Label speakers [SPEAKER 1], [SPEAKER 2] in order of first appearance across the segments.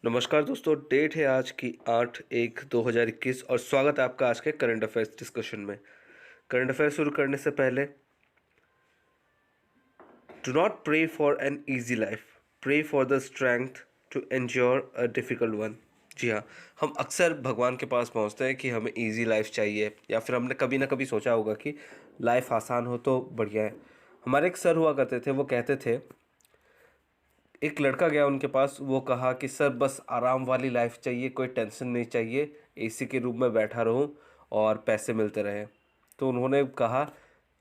[SPEAKER 1] नमस्कार दोस्तों, डेट है आज की 8/1/2021 और स्वागत है आपका आज के करंट अफेयर्स डिस्कशन में। करंट अफेयर शुरू करने से पहले, do not pray for an easy life, pray for the strength to ensure a difficult one. जी हाँ, हम अक्सर भगवान के पास पहुँचते हैं कि हमें ईजी लाइफ चाहिए, या फिर हमने कभी ना कभी सोचा होगा कि लाइफ आसान हो तो बढ़िया है। हमारे एक सर हुआ करते थे, वो कहते थे, एक लड़का गया उनके पास, वो कहा कि सर बस आराम वाली लाइफ चाहिए, कोई टेंशन नहीं चाहिए, एसी के रूम में बैठा रहूं और पैसे मिलते रहें। तो उन्होंने कहा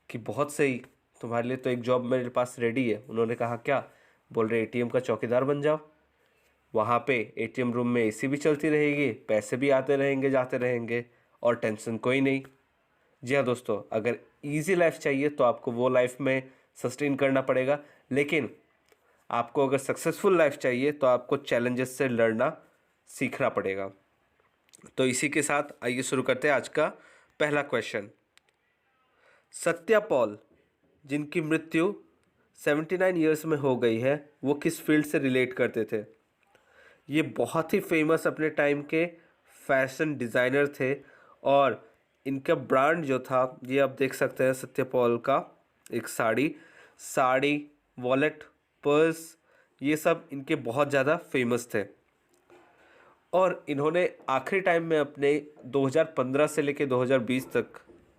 [SPEAKER 1] कि बहुत सही, तुम्हारे लिए तो एक जॉब मेरे पास रेडी है। उन्होंने कहा क्या? बोल रहे एटीएम का चौकीदार बन जाओ, वहाँ पे एटीएम रूम में एसी भी चलती रहेगी, पैसे भी आते रहेंगे जाते रहेंगे और टेंशन कोई नहीं। जी हाँ दोस्तों, अगर इजी लाइफ चाहिए तो आपको वो लाइफ में सस्टेन करना पड़ेगा, लेकिन आपको अगर सक्सेसफुल लाइफ चाहिए तो आपको चैलेंजेस से लड़ना सीखना पड़ेगा। तो इसी के साथ आइए शुरू करते हैं आज का पहला क्वेश्चन। सत्या पॉल, जिनकी मृत्यु 79 ईयर्स में हो गई है, वो किस फील्ड से रिलेट करते थे? ये बहुत ही फेमस अपने टाइम के फैशन डिज़ाइनर थे और इनका ब्रांड जो था, ये आप देख सकते हैं सत्या पॉल का, एक साड़ी, वॉलेट, पर्स, ये सब इनके बहुत ज़्यादा फेमस थे। और इन्होंने आखिरी टाइम में अपने 2015 से लेकर 2020 तक,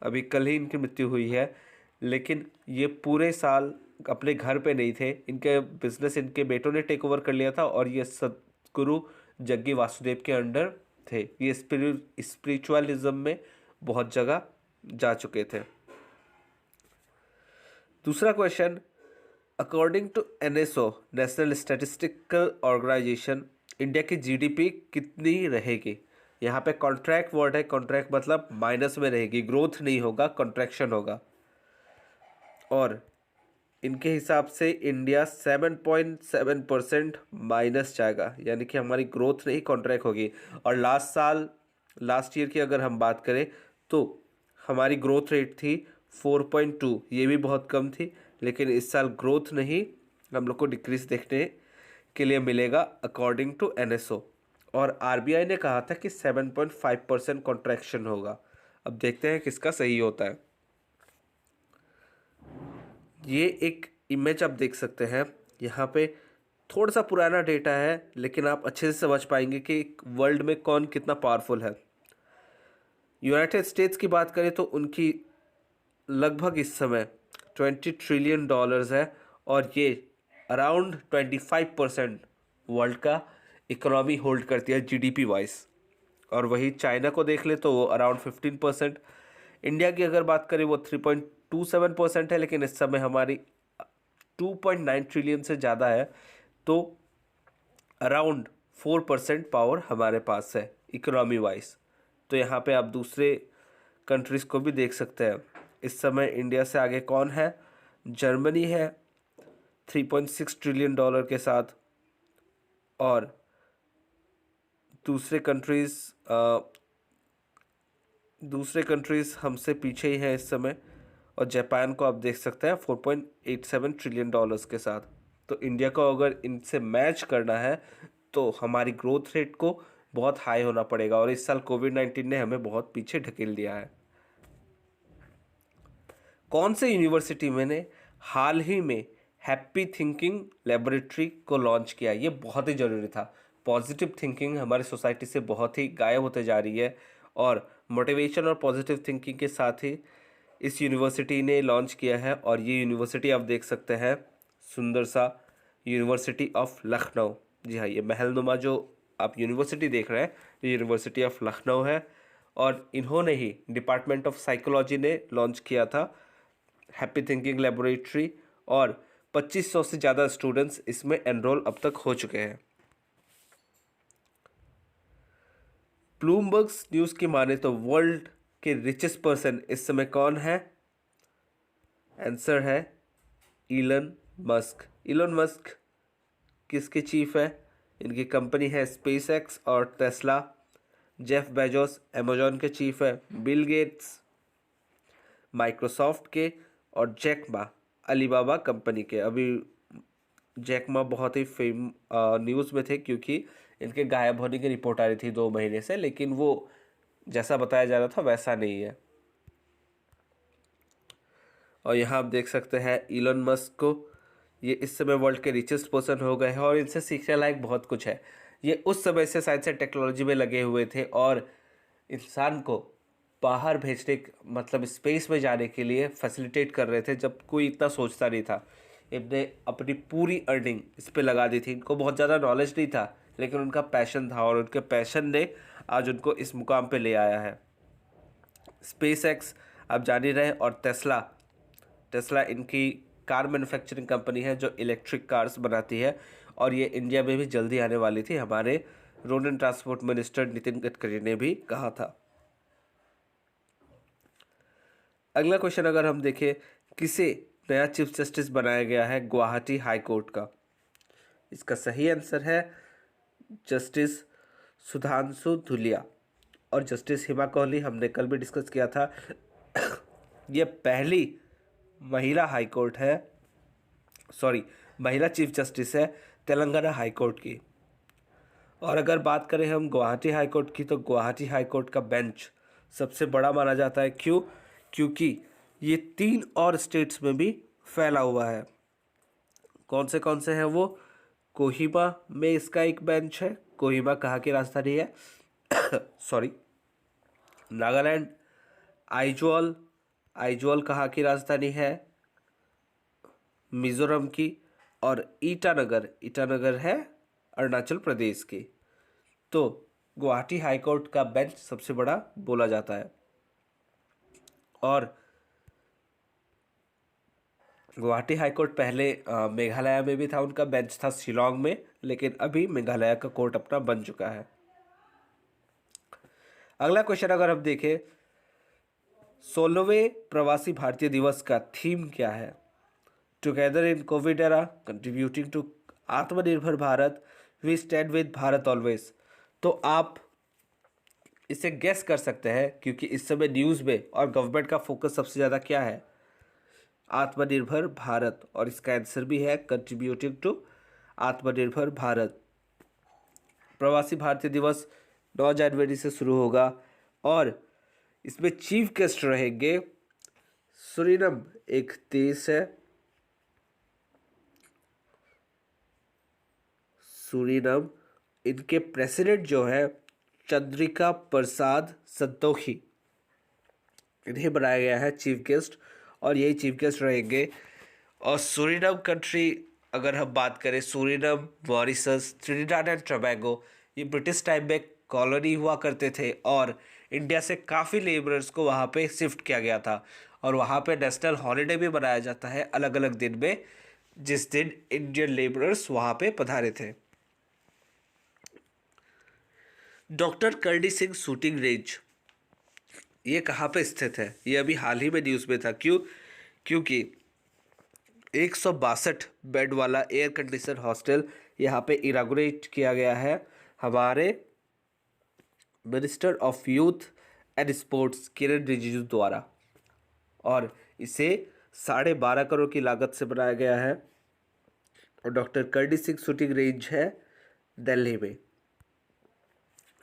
[SPEAKER 1] अभी कल ही इनकी मृत्यु हुई है, लेकिन ये पूरे साल अपने घर पे नहीं थे। इनके बिजनेस इनके बेटों ने टेक ओवर कर लिया था और ये सदगुरु जग्गी वासुदेव के अंडर थे। ये स्पिरिचुअलिज्म में बहुत जगह जा चुके थे। दूसरा question, according to NSO, national statistical organisation, India की जीडीपी कितनी रहेगी? यहाँ पे कॉन्ट्रैक्ट वर्ड है, कॉन्ट्रैक्ट मतलब माइनस में रहेगी, ग्रोथ नहीं होगा, कॉन्ट्रैक्शन होगा। और इनके हिसाब से इंडिया 7.7% माइनस जाएगा, यानी कि हमारी ग्रोथ नहीं कॉन्ट्रैक्ट होगी। और लास्ट ईयर की अगर हम बात करें तो हमारी ग्रोथ रेट थी 4.2, ये भी बहुत कम थी, लेकिन इस साल ग्रोथ नहीं, हम लोग को डिक्रीज देखने के लिए मिलेगा अकॉर्डिंग टू एनएसओ। और आरबीआई ने कहा था कि 7.5% कॉन्ट्रैक्शन होगा। अब देखते हैं किसका सही होता है। ये एक इमेज आप देख सकते हैं, यहाँ पे थोड़ा सा पुराना डेटा है, लेकिन आप अच्छे से समझ पाएंगे कि वर्ल्ड में कौन कितना पावरफुल है। यूनाइटेड स्टेट्स की बात करें तो उनकी लगभग इस समय $20 ट्रिलियन है, और ये अराउंड 25% वर्ल्ड का इकोनॉमी होल्ड करती है जीडीपी वाइज। और वही चाइना को देख ले तो वो अराउंड 15%। इंडिया की अगर बात करें वो 3.27% है, लेकिन इस समय हमारी 2.9 ट्रिलियन से ज़्यादा है, तो अराउंड 4% पावर हमारे पास है इकोनॉमी वाइज। तो यहाँ पे आप दूसरे कंट्रीज़ को भी देख सकते हैं। इस समय इंडिया से आगे कौन है? जर्मनी है $3.6 ट्रिलियन के साथ, और दूसरे कंट्रीज़ हमसे पीछे ही हैं इस समय। और जापान को आप देख सकते हैं $4.87 ट्रिलियन के साथ। तो इंडिया को अगर इनसे मैच करना है तो हमारी ग्रोथ रेट को बहुत हाई होना पड़ेगा, और इस साल कोविड-19 ने हमें बहुत पीछे ढकेल दिया है। कौन से यूनिवर्सिटी में ने हाल ही में हैप्पी थिंकिंग लेबोरेटरी को लॉन्च किया? ये बहुत ही ज़रूरी था। पॉजिटिव थिंकिंग हमारी सोसाइटी से बहुत ही गायब होते जा रही है, और मोटिवेशन और पॉजिटिव थिंकिंग के साथ ही इस यूनिवर्सिटी ने लॉन्च किया है। और ये यूनिवर्सिटी आप देख सकते हैं, सुंदर सा यूनिवर्सिटी ऑफ लखनऊ। जी हाँ, ये महलनुमा जो आप यूनिवर्सिटी देख रहे हैं, ये यूनिवर्सिटी ऑफ लखनऊ है, और इन्होंने ही डिपार्टमेंट ऑफ साइकोलॉजी ने लॉन्च किया था हैप्पी थिंकिंग लेबोरेटरी, और 2500 से ज़्यादा स्टूडेंट्स इसमें एनरोल अब तक हो चुके हैं। ब्लूमबर्ग्स न्यूज़ की माने तो वर्ल्ड के रिचेस्ट पर्सन इस समय कौन है? आंसर है इलन मस्क। इलन मस्क किसके चीफ है? इनकी कंपनी है स्पेस एक्स और टेस्ला। जेफ बेजोस अमेजॉन के चीफ है। बिल गेट्स माइक्रोसॉफ्ट के, और जैक मा अलीबाबा कंपनी के। अभी जैक मा बहुत ही न्यूज़ में थे क्योंकि इनके गायब होने की रिपोर्ट आ रही थी 2 महीने से, लेकिन वो जैसा बताया जा रहा था वैसा नहीं है। और यहाँ आप देख सकते हैं इलोन मस्क को, ये इस समय वर्ल्ड के रिचेस्ट पर्सन हो गए हैं और इनसे सीखने लायक बहुत कुछ है। ये उस समय से साइंस एंड टेक्नोलॉजी में लगे हुए थे और इंसान को बाहर भेजने मतलब स्पेस में जाने के लिए फैसिलिटेट कर रहे थे जब कोई इतना सोचता नहीं था। इनने अपनी पूरी अर्निंग इस पे लगा दी थी। इनको बहुत ज़्यादा नॉलेज नहीं था, लेकिन उनका पैशन था और उनके पैशन ने आज उनको इस मुकाम पे ले आया है। स्पेस एक्स आप जान ही रहे हैं, और टेस्ला, टेस्ला इनकी कार मैन्युफैक्चरिंग कंपनी है जो इलेक्ट्रिक कार्स बनाती है, और ये इंडिया में भी जल्दी आने वाली थी। हमारे road and transport minister Nitin Gadkari ने भी कहा था। अगला क्वेश्चन अगर हम देखें, किसे नया चीफ जस्टिस बनाया गया है गुवाहाटी हाई कोर्ट का? इसका सही आंसर है जस्टिस सुधांशु धुलिया और जस्टिस हिमा कोहली। हमने कल भी डिस्कस किया था। ये पहली महिला हाई कोर्ट है, सॉरी महिला चीफ जस्टिस है तेलंगाना हाई कोर्ट की। और अगर बात करें हम गुवाहाटी हाई कोर्ट की, तो गुवाहाटी हाई कोर्ट का बेंच सबसे बड़ा माना जाता है। क्यों? क्योंकि ये 3 और स्टेट्स में भी फैला हुआ है। कौन से हैं वो? कोहिमा में इसका एक बेंच है। कोहिमा कहाँ की राजधानी है? सॉरी, नागालैंड। आइजोल, आइजोल कहाँ की राजधानी है? मिजोरम की। और ईटानगर, ईटानगर है अरुणाचल प्रदेश की। तो गुवाहाटी हाई कोर्ट का बेंच सबसे बड़ा बोला जाता है। और गुवाहाटी हाई कोर्ट पहले मेघालय में भी था, उनका बेंच था शिलोंग में, लेकिन अभी मेघालय का कोर्ट अपना बन चुका है। अगला क्वेश्चन अगर हम देखें, 16वें प्रवासी भारतीय दिवस का थीम क्या है? Together in covid era, contributing to Aatmanirbhar Bharat, we stand with Bharat always. तो आप इसे गेस कर सकते हैं क्योंकि इस समय न्यूज़ में और गवर्नमेंट का फोकस सबसे ज़्यादा क्या है? आत्मनिर्भर भारत, और इसका आंसर भी है कंट्रीब्यूटिंग टू आत्मनिर्भर भारत। प्रवासी भारतीय दिवस 9 जनवरी से शुरू होगा और इसमें चीफ गेस्ट रहेंगे सूरीनम, एक देश है सूरीनम। इनके प्रेसिडेंट जो है चंद्रिका प्रसाद संतोखी, इन्हें बनाया गया है चीफ गेस्ट और यही चीफ गेस्ट रहेंगे। और सूरीनम कंट्री अगर हम बात करें, सूरीनम, मॉरिशस, ट्रिनिडाड एंड टोबैगो, ये ब्रिटिश टाइम में कॉलोनी हुआ करते थे और इंडिया से काफ़ी लेबरर्स को वहाँ पे शिफ्ट किया गया था। और वहाँ पे नेशनल हॉलीडे भी मनाया जाता है अलग अलग दिन में, जिस दिन इंडियन लेबरर्स वहाँ पे पधारे थे। Doctor Karni Singh shooting range, ये कहाँ पे स्थित है? ये अभी हाल ही में न्यूज़ में था। क्यों? क्योंकि 162 बेड वाला एयर कंडीशन हॉस्टल यहाँ पे इनागुरेट किया गया है हमारे minister of youth and sports Kiran Rijiju द्वारा, और इसे 12.5 करोड़ की लागत से बनाया गया है। और doctor Karni Singh shooting range है दिल्ली में।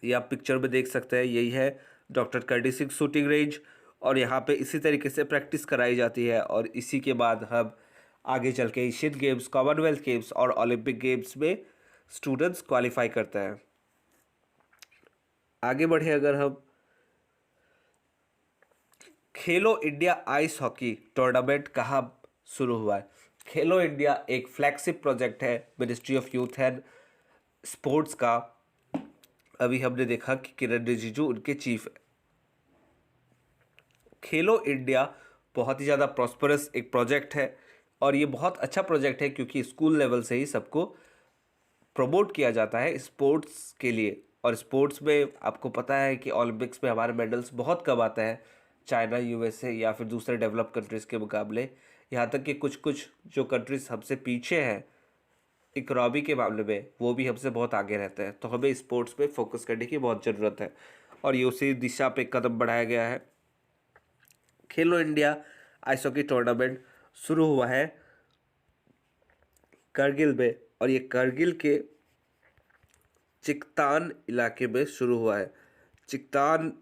[SPEAKER 1] ये आप पिक्चर में देख सकते हैं, यही है doctor Karni Singh shooting range. और यहाँ पे इसी तरीके से प्रैक्टिस कराई जाती है और इसी के बाद हम आगे चल के एशियन गेम्स, कॉमनवेल्थ गेम्स और ओलंपिक गेम्स में स्टूडेंट्स क्वालिफाई करते हैं। आगे बढ़े अगर हम, खेलो इंडिया आइस हॉकी टूर्नामेंट कहाँ शुरू हुआ है? खेलो इंडिया एक फ्लैगशिप प्रोजेक्ट है ministry of youth and sports का। अभी हमने देखा कि किरण रिजिजू उनके चीफ है। खेलो इंडिया बहुत ही ज़्यादा प्रॉस्परस एक प्रोजेक्ट है और ये बहुत अच्छा प्रोजेक्ट है क्योंकि स्कूल लेवल से ही सबको प्रमोट किया जाता है स्पोर्ट्स के लिए। और स्पोर्ट्स में आपको पता है कि ओलंपिक्स में हमारे मेडल्स बहुत कम आते हैं चाइना, यूएसए या फिर दूसरे डेवलप कंट्रीज़ के मुकाबले। यहाँ तक कि कुछ कुछ जो कंट्रीज़ हमसे पीछे हैं इकोनॉमी के मामले में, वो भी हमसे बहुत आगे रहते हैं। तो हमें स्पोर्ट्स पे फोकस करने की बहुत ज़रूरत है और ये उसी दिशा पे कदम बढ़ाया गया है। खेलो इंडिया आइस हॉकी टूर्नामेंट शुरू हुआ है करगिल में, और ये करगिल के चिकतान इलाके में शुरू हुआ है। चिकतान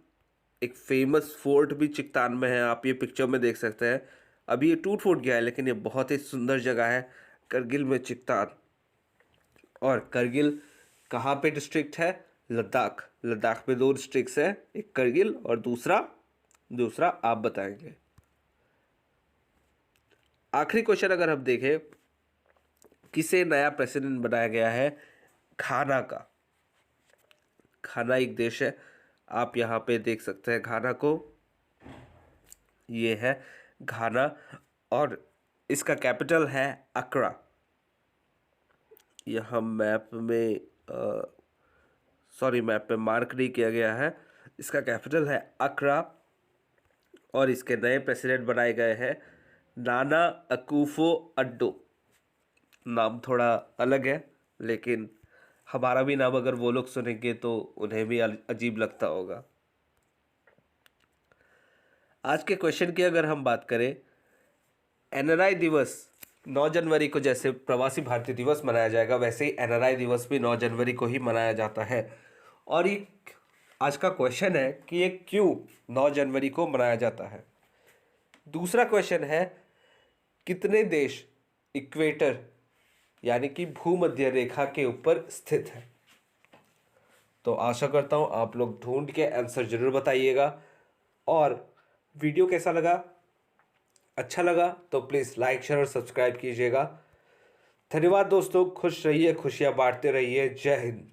[SPEAKER 1] एक फेमस फोर्ट भी चिकतान में है, आप ये पिक्चर में देख सकते हैं। अभी ये टूट फूट गया है, लेकिन ये बहुत ही सुंदर जगह है करगिल में चिकतान। और करगिल कहाँ पे डिस्ट्रिक्ट है? लद्दाख। लद्दाख में दो डिस्ट्रिक्ट्स है, एक करगिल और दूसरा दूसरा आप बताएंगे। आखिरी क्वेश्चन अगर हम देखें, किसे नया प्रेसिडेंट बनाया गया है घाना का? घाना एक देश है, आप यहाँ पे देख सकते हैं घाना को, ये है घाना, और इसका कैपिटल है अक्रा। यहाँ मैप में मैप पे मार्क नहीं किया गया है। इसका कैपिटल है अक्रा, और इसके नए प्रेसिडेंट बनाए गए हैं नाना अकूफो अड्डो। नाम थोड़ा अलग है, लेकिन हमारा भी नाम अगर वो लोग सुनेंगे तो उन्हें भी अजीब लगता होगा। आज के क्वेश्चन की अगर हम बात करें, एनआरआई दिवस 9 जनवरी को जैसे प्रवासी भारतीय दिवस मनाया जाएगा, वैसे ही एनआरआई दिवस भी 9 जनवरी को ही मनाया जाता है। और ये आज का क्वेश्चन है कि ये क्यों 9 जनवरी को मनाया जाता है। दूसरा क्वेश्चन है, कितने देश इक्वेटर यानी कि भूमध्य रेखा के ऊपर स्थित है? तो आशा करता हूँ आप लोग ढूंढ के आंसर जरूर बताइएगा। और वीडियो कैसा लगा? अच्छा लगा तो प्लीज़ लाइक शेयर और सब्सक्राइब कीजिएगा। धन्यवाद दोस्तों, खुश रहिए, खुशियाँ बांटते रहिए। जय हिंद।